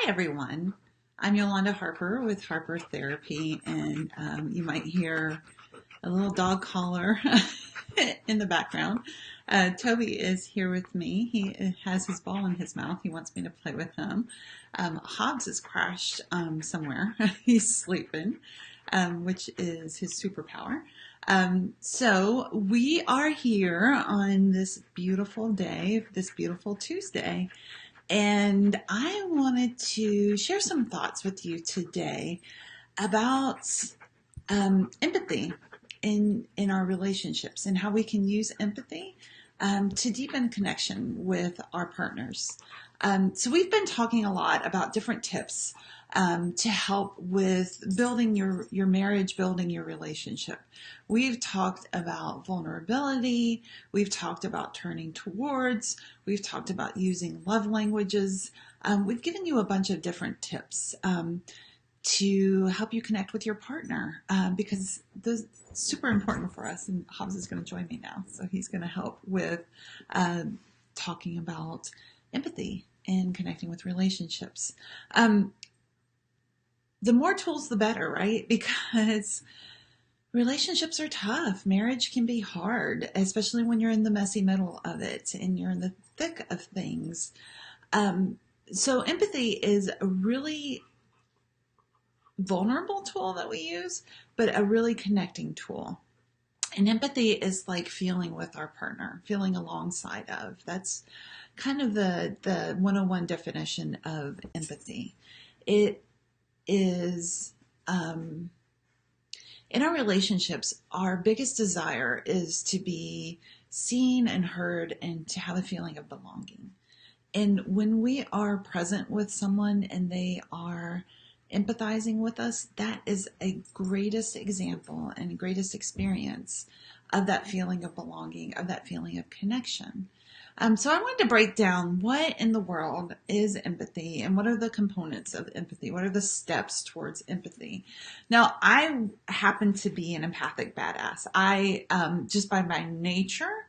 Hi, everyone. I'm Yolanda Harper with Harper Therapy, and you might hear a little dog collar in the background. Toby is here with me. He has his ball in his mouth. He wants me to play with him. Hobbs has crashed somewhere. He's sleeping, which is his superpower. So we are here on this beautiful day, this beautiful Tuesday. And I wanted to share some thoughts with you today about empathy in our relationships and how we can use empathy to deepen connection with our partners. So we've been talking a lot about different tips to help with building your marriage, building your relationship. We've talked about vulnerability. We've talked about turning towards. We've talked about using love languages. We've given you a bunch of different tips to help you connect with your partner because those are super important for us. And Hobbs is going to join me now. So he's going to help with talking about empathy and connecting with relationships. The more tools, the better, right? Because relationships are tough. Marriage can be hard, especially when you're in the messy middle of it and you're in the thick of things. So empathy is a really vulnerable tool that we use, but a really connecting tool. And empathy is like feeling with our partner, feeling alongside of. That's kind of the 101 definition of empathy. It is, in our relationships, our biggest desire is to be seen and heard and to have a feeling of belonging. And when we are present with someone and they are empathizing with us, that is a greatest example and greatest experience of that feeling of belonging, of that feeling of connection. So I wanted to break down what in the world is empathy and what are the components of empathy? What are the steps towards empathy? Now, I happen to be an empathic badass. I, just by my nature,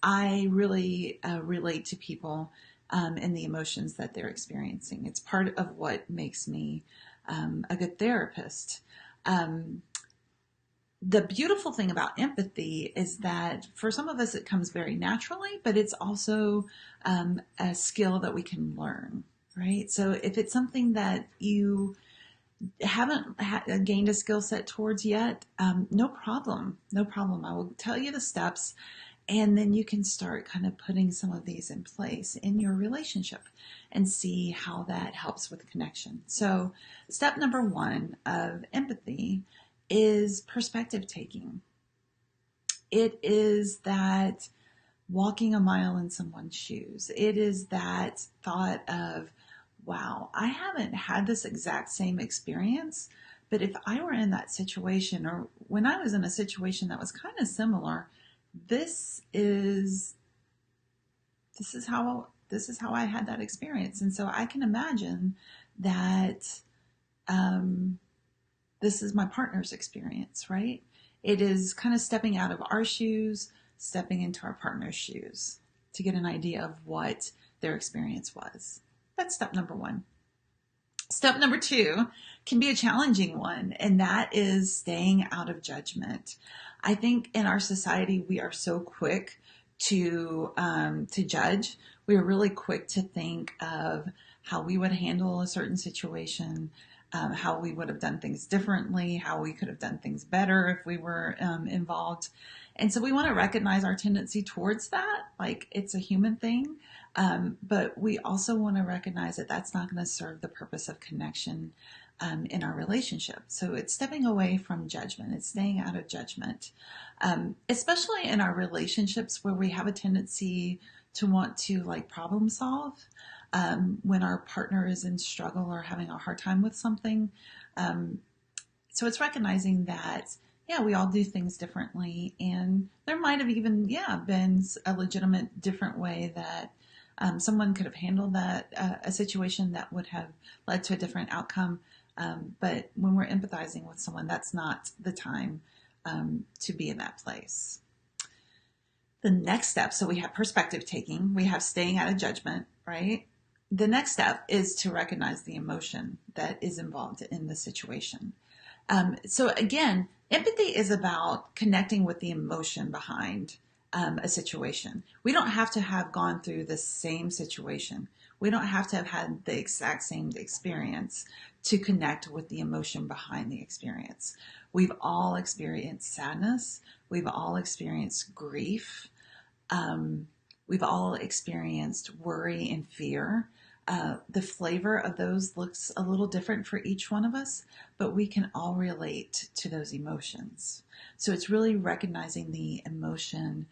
I really relate to people and the emotions that they're experiencing. It's part of what makes me a good therapist. The beautiful thing about empathy is that for some of us it comes very naturally, but it's also a skill that we can learn, right? So if it's something that you haven't gained a skill set towards yet, no problem. No problem. I will tell you the steps, and then you can start kind of putting some of these in place in your relationship and see how that helps with connection. So step number one of empathy is perspective taking. It is that walking a mile in someone's shoes. It is that thought of, wow, I haven't had this exact same experience, but if I were in that situation, or when I was in a situation that was kind of similar, this is how I had that experience. And so I can imagine that this is my partner's experience, right? It is kind of stepping out of our shoes, stepping into our partner's shoes to get an idea of what their experience was. That's step number one. Step number two can be a challenging one, and that is staying out of judgment. I think in our society, we are so quick to judge. We are really quick to think of how we would handle a certain situation, how we would have done things differently, how we could have done things better if we were involved. And so we want to recognize our tendency towards that, like it's a human thing. But we also want to recognize that that's not going to serve the purpose of connection in our relationship. So it's stepping away from judgment. It's staying out of judgment, especially in our relationships where we have a tendency to want to like problem solve. When our partner is in struggle or having a hard time with something. So it's recognizing that, yeah, we all do things differently. And there might have even, been a legitimate different way that someone could have handled that, a situation that would have led to a different outcome. But when we're empathizing with someone, that's not the time to be in that place. The next step, so we have perspective taking, we have staying out of judgment, right? the next step is to recognize the emotion that is involved in the situation. So again, empathy is about connecting with the emotion behind a situation. We don't have to have gone through the same situation. We don't have to have had the exact same experience to connect with the emotion behind the experience. We've all experienced sadness. We've all experienced grief. We've all experienced worry and fear. The flavor of those looks a little different for each one of us, but we can all relate to those emotions. So it's really recognizing the emotion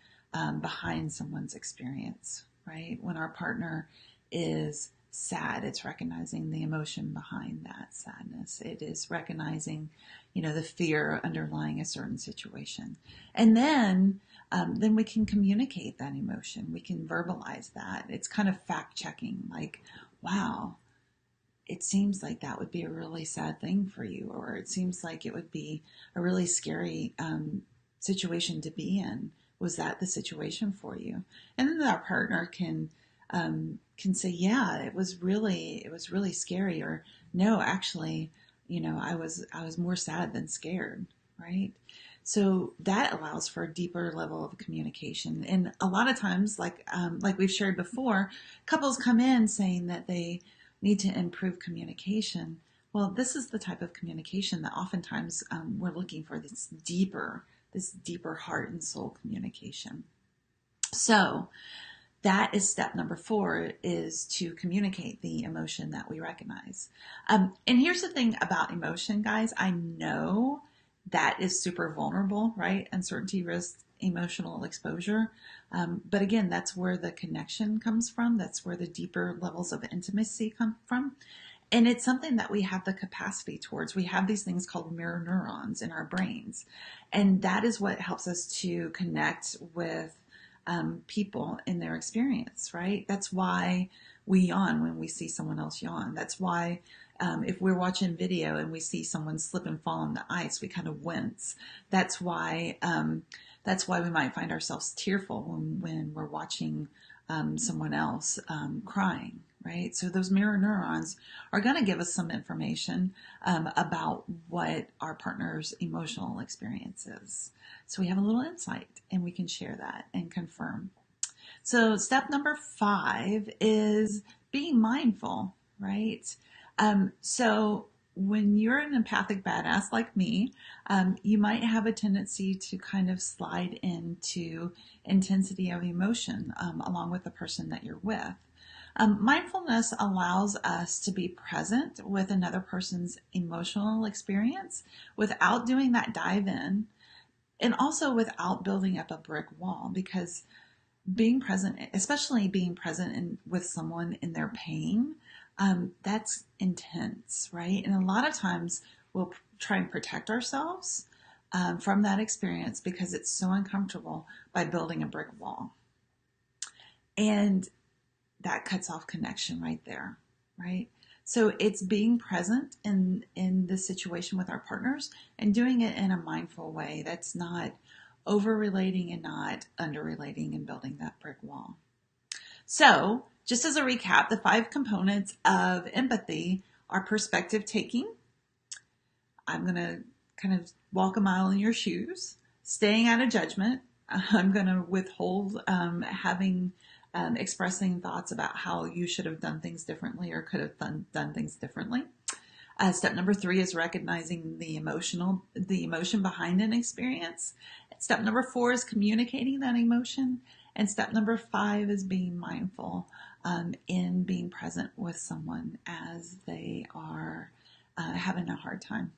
behind someone's experience, right? When our partner is sad, it's recognizing the emotion behind that sadness. It is recognizing, the fear underlying a certain situation. And then we can communicate that emotion. We can verbalize that. It's kind of fact checking, like, wow, it seems like that would be a really sad thing for you, or it seems like it would be a really scary situation to be in. Was that the situation for you? And then our partner can say, yeah, it was really scary, or no, actually, I was more sad than scared, right? So that allows for a deeper level of communication. And a lot of times, like we've shared before, couples come in saying that they need to improve communication. Well, this is the type of communication that oftentimes we're looking for, this deeper heart and soul communication. So that is step number 4, is to communicate the emotion that we recognize. And here's the thing about emotion, guys. I know that is super vulnerable, right? Uncertainty, risk, emotional exposure. But again, that's where the connection comes from. That's where the deeper levels of intimacy come from. And it's something that we have the capacity towards. We have these things called mirror neurons in our brains. And that is what helps us to connect with people in their experience, right? That's why we yawn when we see someone else yawn. That's why if we're watching video and we see someone slip and fall on the ice, we kind of wince. That's why we might find ourselves tearful when we're watching someone else crying, right? So those mirror neurons are going to give us some information about what our partner's emotional experience is. So we have a little insight, and we can share that and confirm. So step number 5 is being mindful, right? So when you're an empathic badass like me, you might have a tendency to kind of slide into intensity of emotion along with the person that you're with. Mindfulness allows us to be present with another person's emotional experience without doing that dive in, and also without building up a brick wall, because being present, especially being present with someone in their pain, that's intense, right? And a lot of times we'll try and protect ourselves from that experience because it's so uncomfortable, by building a brick wall. And that cuts off connection right there, right? So it's being present in the situation with our partners and doing it in a mindful way that's not over relating and not under relating and building that brick wall. So just as a recap, the 5 components of empathy are perspective taking. I'm going to kind of walk a mile in your shoes. Staying out of judgment. I'm going to withhold expressing thoughts about how you should have done things differently or could have done things differently. Step number 3 is recognizing the emotion behind an experience. Step number 4 is communicating that emotion. And step number 5 is being mindful in being present with someone as they are having a hard time.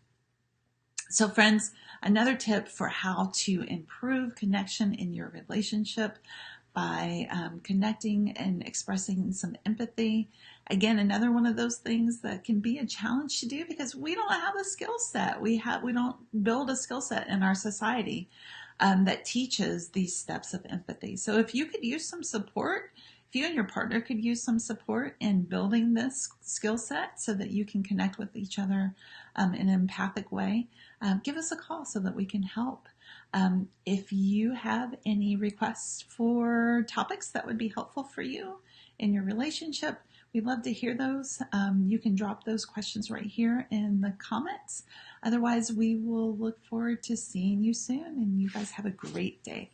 So friends, another tip for how to improve connection in your relationship by connecting and expressing some empathy. Again, another one of those things that can be a challenge to do because we don't have a skill set. We don't build a skill set in our society that teaches these steps of empathy. So if you could use some support, if you and your partner could use some support in building this skill set so that you can connect with each other in an empathic way, give us a call so that we can help. If you have any requests for topics that would be helpful for you in your relationship, We'd love to hear those. You can drop those questions right here in the comments. Otherwise, we will look forward to seeing you soon, and you guys have a great day.